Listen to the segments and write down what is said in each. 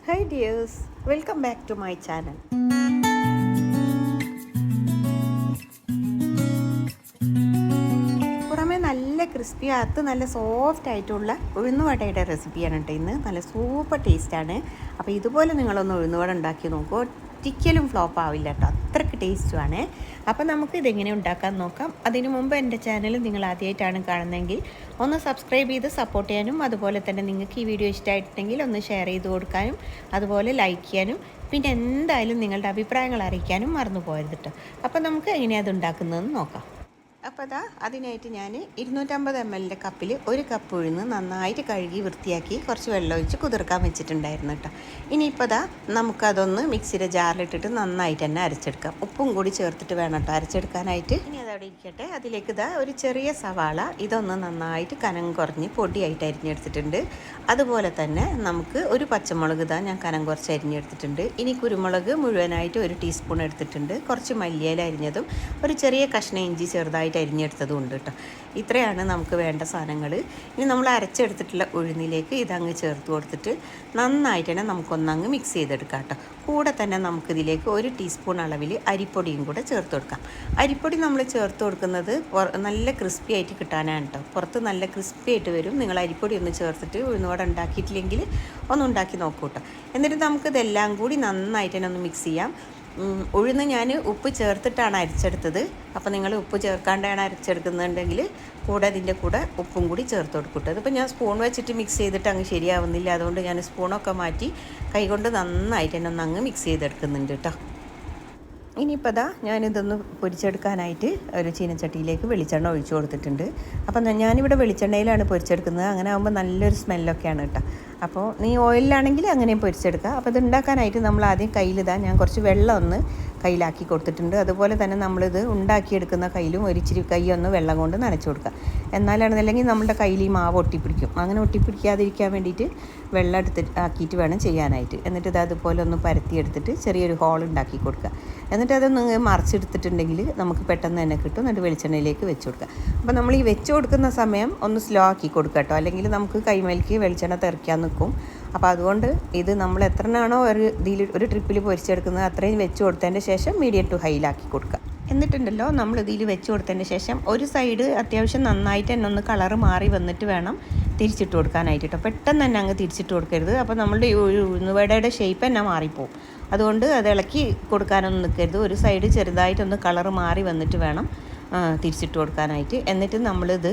Hi dears, welcome back to my channel. പുറമേ നല്ല crispy അകത്ത് നല്ല സോഫ്റ്റ് ആയിട്ടുള്ള ഉഴുന്നുവടയുടെ റെസിപ്പിയാണ് കേട്ടോ ഇന്ന്. നല്ല സൂപ്പർ ടേസ്റ്റാണ്. അപ്പോൾ ഇതുപോലെ നിങ്ങളൊന്ന് ഉഴുന്നുവട ഉണ്ടാക്കി നോക്കൂ. ഒരിക്കലും ഫ്ലോപ്പ് ആവില്ല കേട്ടോ, അത്രയ്ക്ക് ടേസ്റ്റുമാണ്. അപ്പോൾ നമുക്ക് ഇതെങ്ങനെ ഉണ്ടാക്കാൻ നോക്കാം. അതിനു മുമ്പ് എൻ്റെ ചാനൽ നിങ്ങൾ ആദ്യമായിട്ടാണ് കാണുന്നതെങ്കിൽ ഒന്ന് സബ്സ്ക്രൈബ് ചെയ്ത് സപ്പോർട്ട് ചെയ്യാനും, അതുപോലെ തന്നെ നിങ്ങൾക്ക് ഈ വീഡിയോ ഇഷ്ടമായിട്ടുണ്ടെങ്കിൽ ഒന്ന് ഷെയർ ചെയ്ത് കൊടുക്കാനും, അതുപോലെ ലൈക്ക് ചെയ്യാനും, പിന്നെ എന്തായാലും നിങ്ങളുടെ അഭിപ്രായങ്ങൾ അറിയിക്കാനും മറന്നു പോകരുത് കേട്ടോ. അപ്പോൾ നമുക്ക് എങ്ങനെയാണ് അത് ഉണ്ടാക്കുന്നതെന്ന് നോക്കാം. അപ്പോൾ അതിനായിട്ട് ഞാൻ 250 ml കപ്പിൽ 1 കപ്പ് ഉഴുന്ന് നന്നായിട്ട് കഴുകി വൃത്തിയാക്കി കുറച്ച് വെള്ളം ഒഴിച്ച് കുതിർക്കാൻ വെച്ചിട്ടുണ്ടായിരുന്നു കേട്ടോ. ഇനിയിപ്പോൾ നമുക്കതൊന്ന് മിക്സിയുടെ ജാറിലിട്ടിട്ട് നന്നായിട്ട് തന്നെ അരച്ചെടുക്കാം. ഉപ്പും കൂടി ചേർത്തിട്ട് വേണം കേട്ടോ അരച്ചെടുക്കാനായിട്ട്. ഇനി അതവിടെ ഇരിക്കട്ടെ. അതിലേക്ക് ഒരു ചെറിയ സവാള ഇതൊന്ന് നന്നായിട്ട് കനം കുറഞ്ഞ് പൊടിയായിട്ട് അരിഞ്ഞെടുത്തിട്ടുണ്ട്. അതുപോലെ തന്നെ നമുക്ക് ഒരു പച്ചമുളക് ഞാൻ കനം കുറച്ച് അരിഞ്ഞെടുത്തിട്ടുണ്ട്. ഇനി കുരുമുളക് മുഴുവനായിട്ട് 1 ടീസ്പൂൺ എടുത്തിട്ടുണ്ട്. കുറച്ച് മല്ലിയില അരിഞ്ഞതും ഒരു ചെറിയ കഷ്ണം ഇഞ്ചി ചെറുതായിട്ട് അരിഞ്ഞെടുത്തതും ഉണ്ട് കേട്ടോ. ഇത്രയാണ് നമുക്ക് വേണ്ട സാധനങ്ങൾ. ഇനി നമ്മൾ അരച്ചെടുത്തിട്ടുള്ള ഉഴുന്നിലേക്ക് ഇതങ്ങ് ചേർത്ത് കൊടുത്തിട്ട് നന്നായിട്ട് തന്നെ നമുക്കൊന്നങ്ങ് മിക്സ് ചെയ്തെടുക്കാം കേട്ടോ. കൂടെ തന്നെ നമുക്കിതിലേക്ക് 1 ടീസ്പൂൺ അളവിൽ അരിപ്പൊടിയും കൂടെ ചേർത്ത് കൊടുക്കാം. അരിപ്പൊടി നമ്മൾ ചേർത്ത് കൊടുക്കുന്നത് നല്ല ക്രിസ്പി ആയിട്ട് കിട്ടാനാണ് കേട്ടോ. പുറത്ത് നല്ല ക്രിസ്പി ആയിട്ട് വരും. നിങ്ങൾ അരിപ്പൊടി ഒന്ന് ചേർത്തിട്ട് ഉഴുന്നുവട ഉണ്ടാക്കിയിട്ടില്ലെങ്കിൽ ഒന്ന് ഉണ്ടാക്കി നോക്കൂ കേട്ടോ. എന്നിട്ട് നമുക്കിതെല്ലാം കൂടി നന്നായിട്ട് തന്നെ ഒന്ന് മിക്സ് ചെയ്യാം. ഉഴുന്ന് ഞാൻ ഉപ്പ് ചേർത്തിട്ടാണ് അരച്ചെടുത്തത്. അപ്പോൾ നിങ്ങൾ ഉപ്പ് ചേർക്കാണ്ടാണ് അരച്ചെടുക്കുന്നുണ്ടെങ്കിൽ കൂടെ അതിൻ്റെ കൂടെ ഉപ്പും കൂടി ചേർത്ത് കൊടുക്കട്ടെ. അതിപ്പോൾ ഞാൻ സ്പൂൺ വെച്ചിട്ട് മിക്സ് ചെയ്തിട്ട് അങ്ങ് ശരിയാവുന്നില്ല. അതുകൊണ്ട് ഞാൻ സ്പൂണൊക്കെ മാറ്റി കൈകൊണ്ട് നന്നായിട്ട് തന്നെ അങ്ങ് മിക്സ് ചെയ്തെടുക്കുന്നുണ്ട് കേട്ടോ. ഇനിയിപ്പോൾ ഞാനിതൊന്ന് പൊരിച്ചെടുക്കാനായിട്ട് ഒരു ചീനച്ചട്ടിയിലേക്ക് വെളിച്ചെണ്ണ ഒഴിച്ചു കൊടുത്തിട്ടുണ്ട്. അപ്പം ഞാനിവിടെ വെളിച്ചെണ്ണയിലാണ് പൊരിച്ചെടുക്കുന്നത്. അങ്ങനെ ആകുമ്പോൾ നല്ലൊരു സ്മെല്ലൊക്കെയാണ് കേട്ടോ. അപ്പോൾ നീ ഓയിലാണെങ്കിൽ അങ്ങനെയും പൊരിച്ചെടുക്കുക. അപ്പോൾ ഇത് ഉണ്ടാക്കാനായിട്ട് നമ്മൾ ആദ്യം ഞാൻ കുറച്ച് വെള്ളം ഒന്ന് കയ്യിലാക്കി കൊടുത്തിട്ടുണ്ട്. അതുപോലെ തന്നെ നമ്മളിത് ഉണ്ടാക്കിയെടുക്കുന്ന കയ്യിലും ഒരിച്ചിരി കൈ ഒന്ന് വെള്ളം കൊണ്ട് നനച്ചു കൊടുക്കുക. എന്നാലാണെന്നല്ലെങ്കിൽ നമ്മുടെ കയ്യിൽ ഈ മാവ് ഒട്ടിപ്പിടിക്കും. അങ്ങനെ ഒട്ടിപ്പിടിക്കാതിരിക്കാൻ വേണ്ടിയിട്ട് വെള്ളം ആക്കിയിട്ട് വേണം ചെയ്യാനായിട്ട്. എന്നിട്ട് അതുപോലെ ഒന്ന് പരത്തിയെടുത്തിട്ട് ചെറിയൊരു ഹോൾ ഉണ്ടാക്കി കൊടുക്കുക. എന്നിട്ട് അതൊന്ന് മറിച്ചെടുത്തിട്ടുണ്ടെങ്കിൽ നമുക്ക് പെട്ടെന്ന് തന്നെ കിട്ടും. എന്നിട്ട് വെളിച്ചെണ്ണയിലേക്ക് വെച്ച് കൊടുക്കുക. അപ്പോൾ നമ്മൾ ഈ വെച്ച് കൊടുക്കുന്ന സമയം ഒന്ന് സ്ലോ ആക്കി കൊടുക്കുക കേട്ടോ. അല്ലെങ്കിൽ നമുക്ക് കൈമേലേക്ക് വെളിച്ചെണ്ണ തെറിക്കാൻ നിൽക്കും. അപ്പോൾ അതുകൊണ്ട് ഇത് നമ്മൾ എത്രയാണോ ഒരു ട്രിപ്പിൽ പൊരിച്ചെടുക്കുന്നത് അത്രയും വെച്ച് കൊടുത്തതിൻ്റെ ശേഷം മീഡിയം ടു ഹൈയിലാക്കി കൊടുക്കുക. എന്നിട്ടുണ്ടല്ലോ നമ്മൾ ഇതിൽ വെച്ച് കൊടുത്തതിന് ശേഷം ഒരു സൈഡ് അത്യാവശ്യം നന്നായിട്ട് തന്നെ ഒന്ന് കളറ് മാറി വന്നിട്ട് വേണം തിരിച്ചിട്ട് കൊടുക്കാനായിട്ട് കേട്ടോ. പെട്ടെന്ന് തന്നെ അങ്ങ് തിരിച്ചിട്ട് കൊടുക്കരുത്. അപ്പോൾ നമ്മളുടെ ഉഴുന്നുവടയുടെ ഷേപ്പ് തന്നെ മാറിപ്പോവും. അതുകൊണ്ട് അത് ഇളക്കി കൊടുക്കാനൊന്നും നിൽക്കരുത്. ഒരു സൈഡ് ചെറുതായിട്ടൊന്ന് കളറ് മാറി വന്നിട്ട് വേണം തിരിച്ചിട്ട് കൊടുക്കാനായിട്ട്. എന്നിട്ട് നമ്മളിത്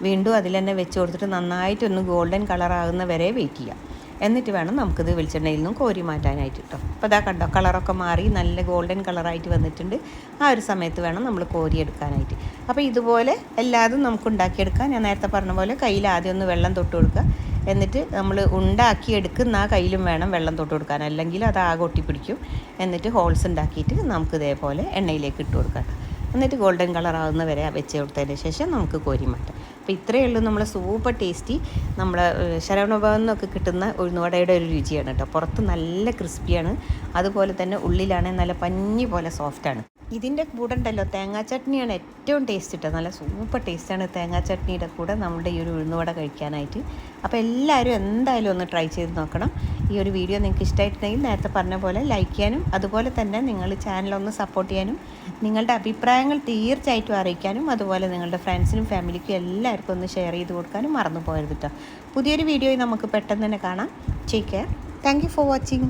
വീണ്ടും അതിൽ തന്നെ വെച്ച് കൊടുത്തിട്ട് നന്നായിട്ടൊന്ന് ഗോൾഡൻ കളറാകുന്ന വരെ വെയിറ്റ് ചെയ്യാം. എന്നിട്ട് വേണം നമുക്കിത് വെളിച്ചെണ്ണയിൽ നിന്നും കോരി മാറ്റാനായിട്ട് കേട്ടോ. അപ്പോൾ കണ്ടോ കളറൊക്കെ മാറി നല്ല ഗോൾഡൻ കളറായിട്ട് വന്നിട്ടുണ്ട്. ആ ഒരു സമയത്ത് വേണം നമ്മൾ കോരി എടുക്കാനായിട്ട്. അപ്പോൾ ഇതുപോലെ എല്ലാതും നമുക്ക് ഉണ്ടാക്കിയെടുക്കാം. ഞാൻ നേരത്തെ പറഞ്ഞ പോലെ കയ്യിൽ ആദ്യം ഒന്ന് വെള്ളം തൊട്ട് കൊടുക്കുക. എന്നിട്ട് നമ്മൾ ഉണ്ടാക്കിയെടുക്കുന്ന ആ കയ്യിലും വേണം വെള്ളം തൊട്ട് കൊടുക്കാൻ, അല്ലെങ്കിൽ അത് ആകെ ഒട്ടിപ്പിടിക്കും. എന്നിട്ട് ഹോൾസ് ഉണ്ടാക്കിയിട്ട് നമുക്ക് ഇതേപോലെ എണ്ണയിലേക്ക് ഇട്ട് കൊടുക്കാം. എന്നിട്ട് ഗോൾഡൻ കളറാകുന്ന വരെ വെച്ച് കൊടുത്തതിന് ശേഷം നമുക്ക് കോരി മാറ്റാം. അപ്പോൾ ഇത്രയേ ഉള്ളൂ നമ്മളെ സൂപ്പർ ടേസ്റ്റി നമ്മളെ ശരവണഭവനിൽ നിന്നൊക്കെ കിട്ടുന്ന ഉഴുന്നുവടയുടെ ഒരു രുചിയാണ് കേട്ടോ. പുറത്ത് നല്ല ക്രിസ്പിയാണ്, അതുപോലെ തന്നെ ഉള്ളിലാണെങ്കിൽ നല്ല പഞ്ഞി പോലെ സോഫ്റ്റാണ്. ഇതിൻ്റെ കൂടെ ഉണ്ടല്ലോ തേങ്ങാ ചട്നിയാണ് ഏറ്റവും ടേസ്റ്റ് കിട്ടുക. നല്ല സൂപ്പർ ടേസ്റ്റാണ് തേങ്ങാ ചട്നിയുടെ കൂടെ നമ്മുടെ ഈ ഒരു ഉഴുന്നുവട കഴിക്കാനായിട്ട്. അപ്പോൾ എല്ലാവരും എന്തായാലും ഒന്ന് ട്രൈ ചെയ്ത് നോക്കണം. ഈ ഒരു വീഡിയോ നിങ്ങൾക്ക് ഇഷ്ടമായിട്ടുണ്ടെങ്കിൽ നേരത്തെ പറഞ്ഞ പോലെ ലൈക്ക് ചെയ്യാനും, അതുപോലെ തന്നെ നിങ്ങൾ ചാനലൊന്ന് സപ്പോർട്ട് ചെയ്യാനും, നിങ്ങളുടെ അഭിപ്രായങ്ങൾ തീർച്ചയായിട്ടും അറിയിക്കാനും, അതുപോലെ നിങ്ങളുടെ ഫ്രണ്ട്സിനും ഫാമിലിക്കും എല്ലാവർക്കും ഒന്ന് ഷെയർ ചെയ്ത് കൊടുക്കാനും മറന്നു പോകരുത് കേട്ടോ. പുതിയൊരു വീഡിയോയിൽ നമുക്ക് പെട്ടെന്ന് തന്നെ കാണാം. Take care. Thank you for watching.